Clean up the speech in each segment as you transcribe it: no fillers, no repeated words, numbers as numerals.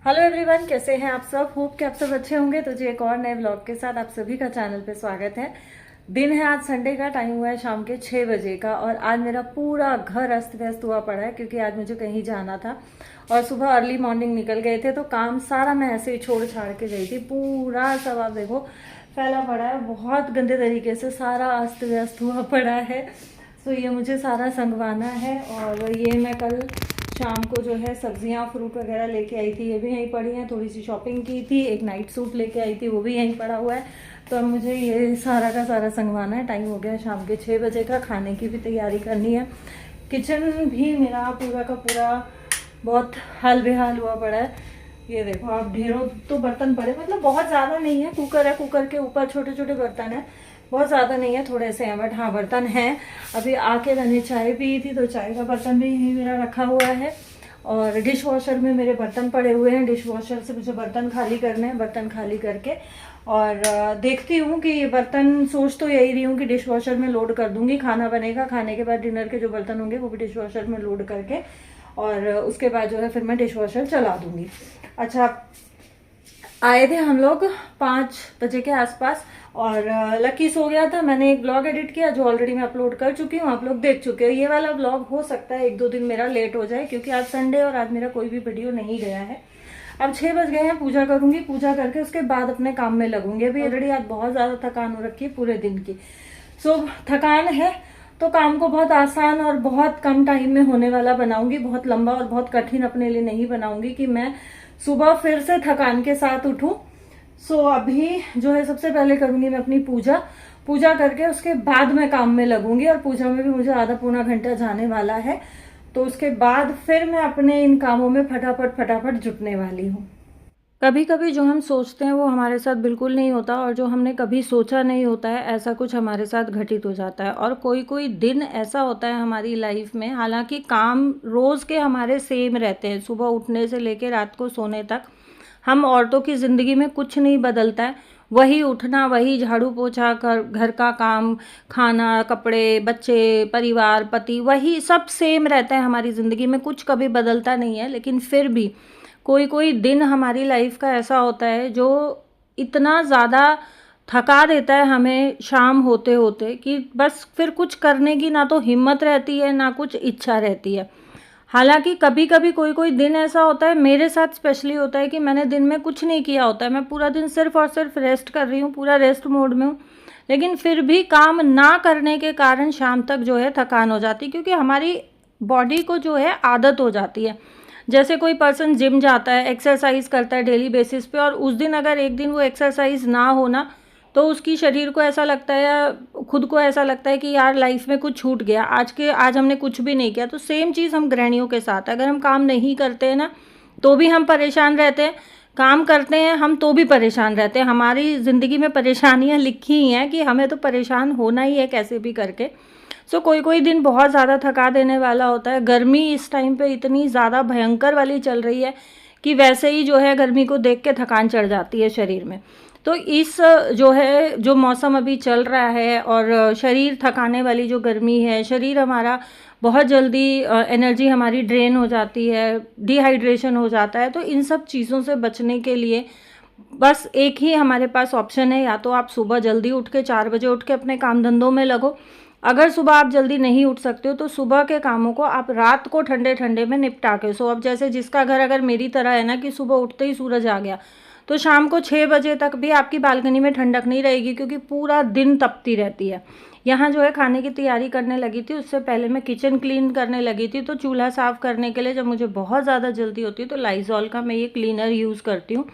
Hello everyone, कैसे हैं आप सब। होप कि आप सब अच्छे होंगे। तो जी एक और नए व्लॉग के साथ आप सभी का चैनल पे स्वागत है। दिन है आज संडे का, टाइम हुआ है शाम के 6 बजे का और आज मेरा पूरा घर अस्त व्यस्त हुआ पड़ा है क्योंकि आज मुझे कहीं जाना था और सुबह अर्ली मॉर्निंग निकल गए थे। तो काम सारा मैं ऐसे ही छोड़ छाड़ के गई थी। पूरा सब आप देखो फैला पड़ा है, बहुत गंदे तरीके से सारा अस्त व्यस्त हुआ पड़ा है। तो ये मुझे सारा संगवाना है और ये मैं कल शाम को जो है सब्जियां फ्रूट वगैरह लेके आई थी, ये भी यहीं पड़ी हैं। थोड़ी सी शॉपिंग की थी, एक नाइट सूट लेके आई थी, वो भी यहीं पड़ा हुआ है। तो अब मुझे ये सारा का सारा संगवाना है। टाइम हो गया है शाम के 6 बजे का, खाने की भी तैयारी करनी है। किचन भी मेरा पूरा का पूरा बहुत हाल बेहाल हुआ पड़ा है। ये देखो आप, ढेरों तो बर्तन पड़े, मतलब बहुत ज़्यादा नहीं है। कुकर है, कुकर के ऊपर छोटे छोटे बर्तन है, बहुत ज़्यादा नहीं है, थोड़े से हैं बट हाँ बर्तन हैं। अभी आके मैंने चाय पी थी तो चाय का बर्तन भी यहीं मेरा रखा हुआ है और डिश वॉशर में मेरे बर्तन पड़े हुए हैं। डिश वॉशर से मुझे बर्तन खाली करने हैं। बर्तन खाली करके और देखती हूँ कि ये बर्तन, सोच तो यही रही हूँ कि डिश वॉशर में लोड कर दूंगी। खाना बनेगा, खाने के बाद डिनर के जो बर्तन होंगे वो भी डिश वॉशर में लोड करके और उसके बाद जो है फिर मैं डिश वॉशर चला दूंगी। अच्छा, आए थे हम लोग 5 बजे के आसपास और लकी सो गया था। मैंने एक ब्लॉग एडिट किया जो ऑलरेडी मैं अपलोड कर चुकी हूँ, आप लोग देख चुके हो। ये वाला ब्लॉग हो सकता है 1-2 दिन मेरा लेट हो जाए क्योंकि आज संडे और आज मेरा कोई भी वीडियो नहीं गया है। अब 6 बज गए हैं, पूजा करूंगी, पूजा करके उसके बाद अपने काम में लगूंगी। अभी ऑलरेडी आज बहुत ज्यादा थकान हो रखी है पूरे दिन की। सो थकान है तो काम को बहुत आसान और बहुत कम टाइम में होने वाला बनाऊंगी। बहुत लंबा और बहुत कठिन अपने लिए नहीं बनाऊंगी कि मैं सुबह फिर से थकान के साथ उठूं। सो अभी जो है सबसे पहले करूंगी मैं अपनी पूजा। पूजा करके उसके बाद मैं काम में लगूंगी और पूजा में भी मुझे आधा पौना घंटा जाने वाला है। तो उसके बाद फिर मैं अपने इन कामों में फटाफट फटाफट जुटने वाली हूँ। कभी कभी जो हम सोचते हैं वो हमारे साथ बिल्कुल नहीं होता और जो हमने कभी सोचा नहीं होता है ऐसा कुछ हमारे साथ घटित हो जाता है। और कोई कोई दिन ऐसा होता है हमारी लाइफ में, हालांकि काम रोज़ के हमारे सेम रहते हैं, सुबह उठने से लेकर रात को सोने तक हम औरतों की ज़िंदगी में कुछ नहीं बदलता है। वही उठना, वही झाड़ू पोछा कर घर का काम, खाना, कपड़े, बच्चे, परिवार, पति, वही सब सेम रहता है हमारी ज़िंदगी में, कुछ कभी बदलता नहीं है। लेकिन फिर भी कोई कोई दिन हमारी लाइफ का ऐसा होता है जो इतना ज़्यादा थका देता है हमें शाम होते होते कि बस फिर कुछ करने की ना तो हिम्मत रहती है ना कुछ इच्छा रहती है। हालांकि कभी कभी कोई कोई दिन ऐसा होता है, मेरे साथ स्पेशली होता है कि मैंने दिन में कुछ नहीं किया होता है, मैं पूरा दिन सिर्फ और सिर्फ रेस्ट कर रही हूँ, पूरा रेस्ट मोड में हूँ, लेकिन फिर भी काम ना करने के कारण शाम तक जो है थकान हो जाती है क्योंकि हमारी बॉडी को जो है आदत हो जाती है। जैसे कोई पर्सन जिम जाता है, एक्सरसाइज करता है डेली बेसिस पे और उस दिन अगर एक दिन वो एक्सरसाइज ना हो ना तो उसकी शरीर को ऐसा लगता है या खुद को ऐसा लगता है कि यार लाइफ में कुछ छूट गया, आज हमने कुछ भी नहीं किया। तो सेम चीज़ हम गृहिणियों के साथ, अगर हम काम नहीं करते हैं ना तो भी हम परेशान रहते हैं, काम करते हैं हम तो भी परेशान रहते हैं। हमारी ज़िंदगी में परेशानियाँ लिखी ही हैं कि हमें तो परेशान होना ही है कैसे भी करके। सो कोई कोई दिन बहुत ज़्यादा थका देने वाला होता है। गर्मी इस टाइम पे इतनी ज़्यादा भयंकर वाली चल रही है कि वैसे ही जो है गर्मी को देख के थकान चढ़ जाती है शरीर में। तो इस जो है जो मौसम अभी चल रहा है और शरीर थकाने वाली जो गर्मी है, शरीर हमारा बहुत जल्दी एनर्जी हमारी ड्रेन हो जाती है, डिहाइड्रेशन हो जाता है। तो इन सब चीज़ों से बचने के लिए बस एक ही हमारे पास ऑप्शन है, या तो आप सुबह जल्दी उठ के 4 बजे उठ के अपने काम धंधों में लगो। अगर सुबह आप जल्दी नहीं उठ सकते हो तो सुबह के कामों को आप रात को ठंडे ठंडे में निपटा के सो। अब जैसे जिसका घर अगर मेरी तरह है ना कि सुबह उठते ही सूरज आ गया तो शाम को 6 बजे तक भी आपकी बालकनी में ठंडक नहीं रहेगी क्योंकि पूरा दिन तपती रहती है। यहाँ जो है खाने की तैयारी करने लगी थी, उससे पहले मैं किचन क्लीन करने लगी थी। तो चूल्हा साफ़ करने के लिए जब मुझे बहुत ज़्यादा जल्दी होती है तो लाइजॉल का मैं ये क्लीनर यूज़ करती हूँ।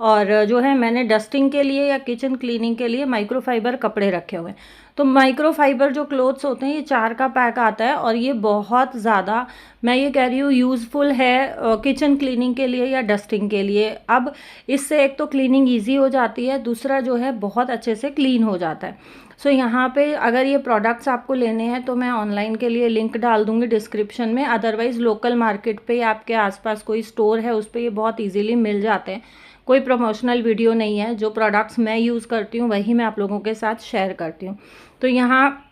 और जो है मैंने डस्टिंग के लिए या किचन क्लीनिंग के लिए माइक्रोफाइबर कपड़े रखे हुए हैं। तो माइक्रोफाइबर जो क्लोथ्स होते हैं ये 4 का पैक आता है और ये बहुत ज़्यादा, मैं ये कह रही हूँ, यूज़फुल है किचन क्लीनिंग के लिए या डस्टिंग के लिए। अब इससे एक तो क्लीनिंग ईजी हो जाती है, दूसरा जो है बहुत अच्छे से क्लीन हो जाता है। सो यहाँ पे अगर ये प्रोडक्ट्स आपको लेने हैं तो मैं ऑनलाइन के लिए लिंक डाल दूँगी डिस्क्रिप्शन में, अदरवाइज़ लोकल मार्केट पे या आपके आसपास कोई स्टोर है उस पर ये बहुत ईजीली मिल जाते हैं। कोई प्रमोशनल वीडियो नहीं है, जो प्रोडक्ट्स मैं यूज़ करती हूँ वही मैं आप लोगों के साथ शेयर करती हूँ। तो यहाँ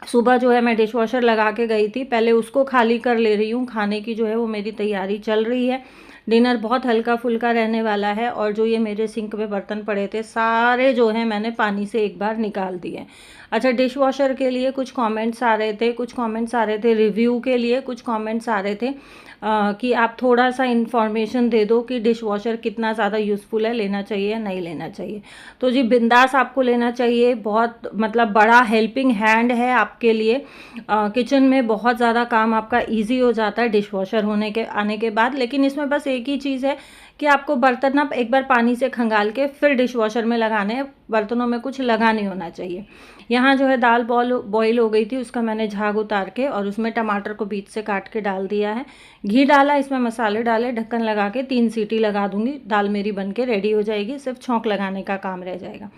सुबह जो है मैं डिश वॉशर लगा के गई थी, पहले उसको खाली कर ले रही हूँ। खाने की जो है वो मेरी तैयारी चल रही है। डिनर बहुत हल्का फुल्का रहने वाला है। और जो ये मेरे सिंक में बर्तन पड़े थे सारे जो हैं मैंने पानी से एक बार निकाल दिए। अच्छा, डिश वॉशर के लिए कुछ कमेंट्स आ रहे थे, कुछ कमेंट्स आ रहे थे रिव्यू के लिए, कुछ कमेंट्स आ रहे थे कि आप थोड़ा सा इन्फॉर्मेशन दे दो कि डिश वॉशर कितना ज़्यादा यूज़फुल है, लेना चाहिए या नहीं लेना चाहिए। तो जी बिंदास आपको लेना चाहिए, बहुत मतलब बड़ा हेल्पिंग हैंड है आपके लिए। किचन में बहुत ज़्यादा काम आपका ईजी हो जाता है डिश वॉशर होने के आने के बाद। लेकिन इसमें बस एक ही चीज़ है कि आपको बर्तन ना एक बार पानी से खंगाल के फिर डिश वॉशर में लगाने हैं, बर्तनों में कुछ लगा नहीं होना चाहिए। यहाँ जो है दाल बॉईल हो गई थी, उसका मैंने झाग उतार के और उसमें टमाटर को बीच से काट के डाल दिया है। घी डाला, इसमें मसाले डाले, ढक्कन लगा के 3 सीटी लगा दूंगी। दाल मेरी बन के रेडी हो जाएगी, सिर्फ छौंक लगाने का काम रह जाएगा।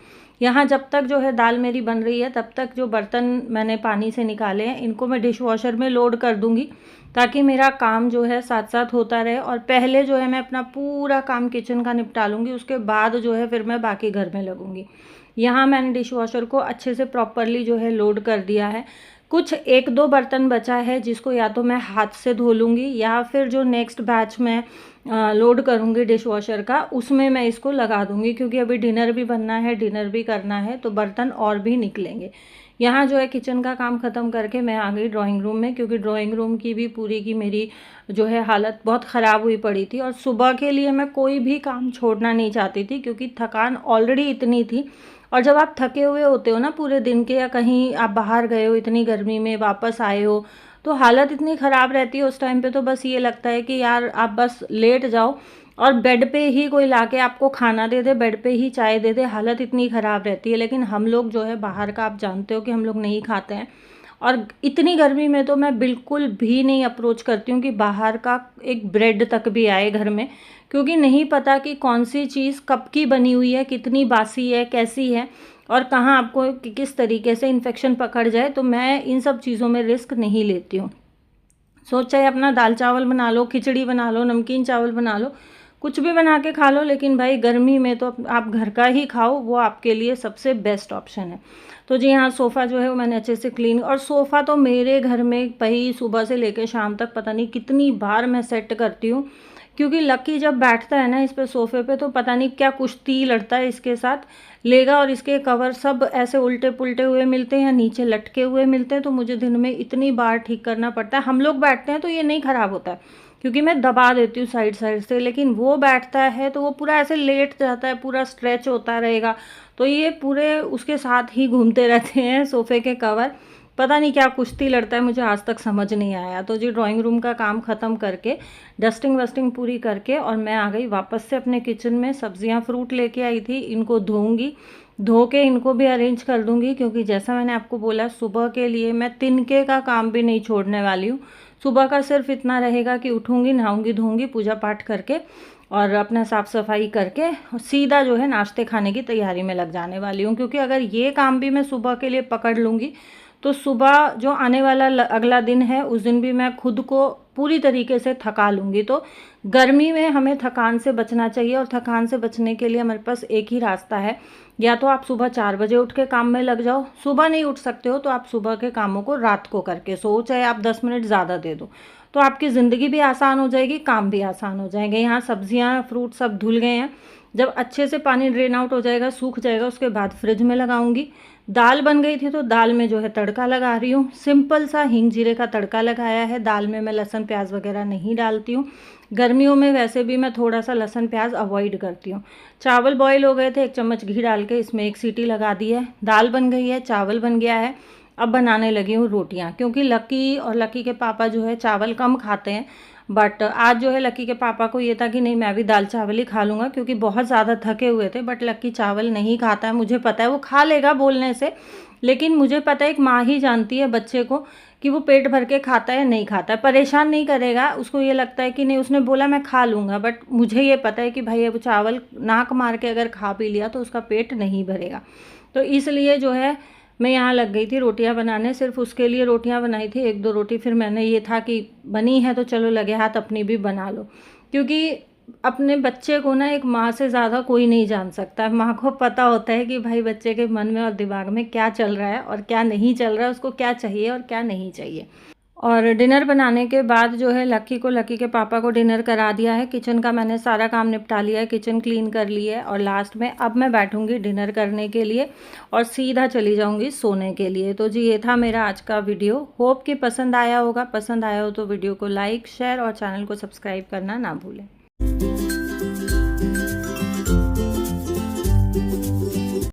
यहाँ जब तक जो है दाल मेरी बन रही है तब तक जो बर्तन मैंने पानी से निकाले हैं इनको मैं डिश वॉशर में लोड कर दूंगी, ताकि मेरा काम जो है साथ साथ होता रहे। और पहले जो है मैं अपना पूरा काम किचन का निपटा लूँगी, उसके बाद जो है फिर मैं बाकी घर में लगूंगी। यहाँ मैंने डिश वॉशर को अच्छे से प्रॉपरली जो है लोड कर दिया है। कुछ 1-2 बर्तन बचा है जिसको या तो मैं हाथ से धो लूँगी या फिर जो नेक्स्ट बैच में लोड करूँगी डिश वॉशर का उसमें मैं इसको लगा दूँगी, क्योंकि अभी डिनर भी बनना है, डिनर भी करना है, तो बर्तन और भी निकलेंगे। यहाँ जो है किचन का काम ख़त्म करके मैं आ गई ड्राइंग रूम में, क्योंकि ड्राइंग रूम की भी पूरी की मेरी जो है हालत बहुत ख़राब हुई पड़ी थी। और सुबह के लिए मैं कोई भी काम छोड़ना नहीं चाहती थी, क्योंकि थकान ऑलरेडी इतनी थी। और जब आप थके हुए होते हो ना पूरे दिन के, या कहीं आप बाहर गए हो इतनी गर्मी में वापस आए हो, तो हालत इतनी ख़राब रहती है उस टाइम पे, तो बस ये लगता है कि यार आप बस लेट जाओ और बेड पे ही कोई लाके आपको खाना दे दे, बेड पे ही चाय दे दे, हालत इतनी ख़राब रहती है। लेकिन हम लोग जो है बाहर का आप जानते हो कि हम लोग नहीं खाते हैं। और इतनी गर्मी में तो मैं बिल्कुल भी नहीं अप्रोच करती हूँ कि बाहर का एक ब्रेड तक भी आए घर में, क्योंकि नहीं पता कि कौन सी चीज़ कब की बनी हुई है, कितनी बासी है, कैसी है, और कहाँ आपको किस तरीके से इन्फेक्शन पकड़ जाए। तो मैं इन सब चीज़ों में रिस्क नहीं लेती हूँ। चाहे अपना दाल चावल बना लो, खिचड़ी बना लो, नमकीन चावल बना लो, कुछ भी बना के खा लो, लेकिन भाई गर्मी में तो आप घर का ही खाओ, वो आपके लिए सबसे बेस्ट ऑप्शन है। तो जी हाँ, सोफ़ा जो है वो मैंने अच्छे से क्लीन, और सोफ़ा तो मेरे घर में भाई सुबह से लेकर शाम तक पता नहीं कितनी बार मैं सेट करती हूँ, क्योंकि लकी जब बैठता है ना इस पे सोफ़े पे तो पता नहीं क्या कुश्ती लड़ता है इसके साथ, लेगा। और इसके कवर सब ऐसे उल्टे पुल्टे हुए मिलते हैं या नीचे लटके हुए मिलते हैं, तो मुझे दिन में इतनी बार ठीक करना पड़ता है। हम लोग बैठते हैं तो ये नहीं ख़राब होता है, क्योंकि मैं दबा देती हूँ साइड साइड से, लेकिन वो बैठता है तो वो पूरा ऐसे लेट जाता है, पूरा स्ट्रेच होता रहेगा, तो ये पूरे उसके साथ ही घूमते रहते हैं सोफ़े के कवर। पता नहीं क्या कुश्ती लड़ता है, मुझे आज तक समझ नहीं आया। तो जी ड्राइंग रूम का काम ख़त्म करके डस्टिंग वस्टिंग पूरी करके और मैं आ गई वापस से अपने किचन में। सब्जियां फ्रूट लेके आई थी, इनको धोऊंगी, धो के इनको भी अरेंज कर दूंगी, क्योंकि जैसा मैंने आपको बोला सुबह के लिए मैं तिनके का काम भी नहीं छोड़ने वाली हूँ। सुबह का सिर्फ इतना रहेगा कि उठूँगी, नहाऊंगी, धोऊंगी, पूजा पाठ करके और अपना साफ़ सफाई करके सीधा जो है नाश्ते खाने की तैयारी में लग जाने वाली हूँ। क्योंकि अगर ये काम भी मैं सुबह के लिए पकड़ लूँगी तो सुबह जो आने वाला अगला दिन है उस दिन भी मैं खुद को पूरी तरीके से थका लूँगी। तो गर्मी में हमें थकान से बचना चाहिए, और थकान से बचने के लिए हमारे पास एक ही रास्ता है, या तो आप सुबह 4 बजे उठ के काम में लग जाओ, सुबह नहीं उठ सकते हो तो आप सुबह के कामों को रात को करके सो, चाहे आप 10 मिनट ज़्यादा दे दो, तो आपकी ज़िंदगी भी आसान हो जाएगी, काम भी आसान हो जाएंगे। यहाँ सब्जियाँ फ्रूट सब धुल गए हैं, जब अच्छे से पानी ड्रेन आउट हो जाएगा, सूख जाएगा, उसके बाद फ्रिज में लगाऊंगी। दाल बन गई थी तो दाल में जो है तड़का लगा रही हूँ, सिंपल सा हींग जीरे का तड़का लगाया है। दाल में मैं लहसुन प्याज वगैरह नहीं डालती हूँ, गर्मियों में वैसे भी मैं थोड़ा सा लहसुन प्याज अवॉइड करती हूँ। चावल बॉईल हो गए थे, 1 चम्मच घी डाल के इसमें 1 सीटी लगा दी है। दाल बन गई है, चावल बन गया है। अब बनाने लगी हूँ रोटियाँ, क्योंकि लकी और लकी के पापा जो है चावल कम खाते हैं, बट आज जो है लकी के पापा को ये था कि नहीं मैं भी दाल चावल ही खा लूँगा, क्योंकि बहुत ज़्यादा थके हुए थे। बट लकी चावल नहीं खाता है, मुझे पता है, वो खा लेगा बोलने से, लेकिन मुझे पता है एक माँ ही जानती है बच्चे को कि वो पेट भर के खाता है नहीं खाता है। परेशान नहीं करेगा, उसको ये लगता है कि नहीं उसने बोला मैं खा लूँगा, बट मुझे ये पता है कि भाई अब चावल नाक मार के अगर खा पी लिया तो उसका पेट नहीं भरेगा। तो इसलिए जो है मैं यहाँ लग गई थी रोटियां बनाने, सिर्फ उसके लिए रोटियां बनाई थी, 1-2 रोटी। फिर मैंने ये था कि बनी है तो चलो लगे हाथ अपनी भी बना लो, क्योंकि अपने बच्चे को ना एक माँ से ज़्यादा कोई नहीं जान सकता। माँ को पता होता है कि भाई बच्चे के मन में और दिमाग में क्या चल रहा है और क्या नहीं चल रहा है, उसको क्या चाहिए और क्या नहीं चाहिए। और डिनर बनाने के बाद जो है लक्की के पापा को डिनर करा दिया है। किचन का मैंने सारा काम निपटा लिया है, किचन क्लीन कर ली है और लास्ट में अब मैं बैठूंगी डिनर करने के लिए और सीधा चली जाऊंगी सोने के लिए। तो जी ये था मेरा आज का वीडियो। होप कि पसंद आया होगा। पसंद आया हो तो वीडियो को लाइक शेयर और चैनल को सब्सक्राइब करना ना भूलें।